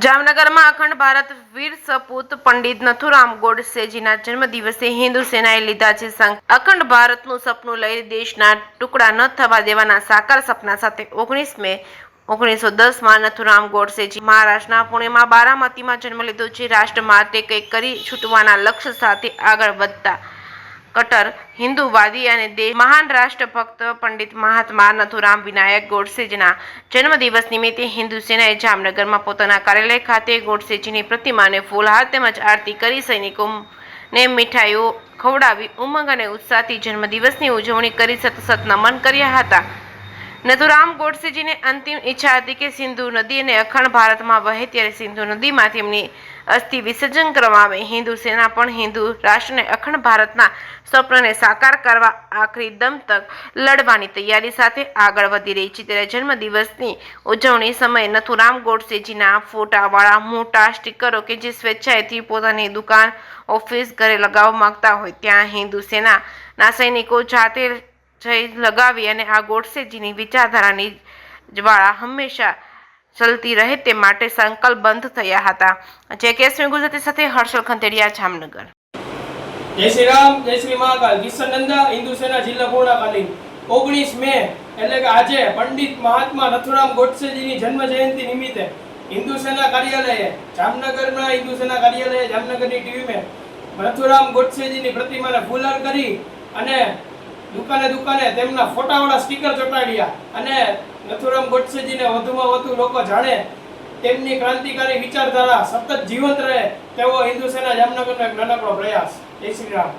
જામનગરમાં અખંડ ભારત વીર સપૂત પંડિત નથુરામ ગોડસેજીના જન્મદિવસે હિન્દુ સેનાએ લીધા છે સંકલ્પ। અખંડ ભારતનું સપનું લઈ દેશના ટુકડા ન થવા દેવાના સાકાર સપના સાથે 19 મે 1910માં નથુરામ ગોડસેજી મહારાષ્ટ્રના પુણેમાં બારામતીમાં જન્મ લીધો છે। રાષ્ટ્ર માટે કંઈક કરી છૂટવાના લક્ષ્ય સાથે આગળ વધતા કટ્ટર હિન્દુવાદી અને દેશ મહાન રાષ્ટ્રભક્ત પંડિત મહાત્મા નથુરામ વિનાયક ગોડસેજીના જન્મદિવસ નિમિત્તે હિન્દુ સેનાએ જામનગરમાં પોતાના કાર્યાલય ખાતે ગોડસેજીની પ્રતિમાને ફૂલહાર તેમજ આરતી કરી સૈનિકોને મીઠાઈઓ ખવડાવી ઉમંગ અને ઉત્સાહથી જન્મદિવસની ઉજવણી કરી સતત નમન કર્યા હતા। નથુરામ ગોડસેજીની અંતિમ ઈચ્છા હતી કે સિંધુ નદી અને અખંડ ભારતમાં વહે, ત્યારે સિંધુ નદીમાંથી એમની અસ્થિ વિસર્જન કરવામાં આવે। હિન્દુ સેના પણ હિન્દુ રાષ્ટ્રને અખંડ ભારતના સ્વપ્નને સાકાર કરવા આખરી દમ તક લડવાની તૈયારી સાથે આગળ વધી રહી છે। ત્યારે જન્મદિવસની ઉજવણી સમયે નથુરામ ગોડસેજીના ફોટાવાળા મોટા સ્ટીકરો કે જે સ્વેચ્છાએથી પોતાની દુકાન, ઓફિસ, ઘરે લગાવવા માંગતા હોય ત્યાં હિન્દુ સેનાના સૈનિકો જાતે જઈ લગાવી અને આ ગોડસેજીની વિચારધારાની જ્વાળા હંમેશા ચલતી રહે તે માટે સંકલ્પબદ્ધ થયા હતા। જે કેસમી ગુજરાતી સાથે હર્ષલ ખંતેરિયા, જામનગર। જય શ્રી રામ, જય શ્રી મહાકાલ। કિશનનંદા હિન્દુ સેના જિલ્લા પૂર્ણકાલીન 19 મે એટલે કે આજે પંડિત મહાત્મા નથુરામ ગોડસેજીની જન્મ જયંતિ નિમિત્તે હિન્દુ સેના કાર્યાલયે જામનગરના હિન્દુ સેના કાર્યાલયે જામનગરની ટીવીમાં નથુરામ ગોડસેજીની પ્રતિમાને ફૂલહાર કરી અને દુકાને તેમના ફોટાવાળા સ્ટીકર ચોંટાડ્યા અને નથુરામ ગોડસેજીને વધુમાં વધુ લોકો જાણે, તેમની ક્રાંતિકારી વિચારધારા સતત જીવંત રહે તેવો હિન્દુ સેના જામનગરનો એક નાનકડો પ્રયાસ। જય શ્રી રામ।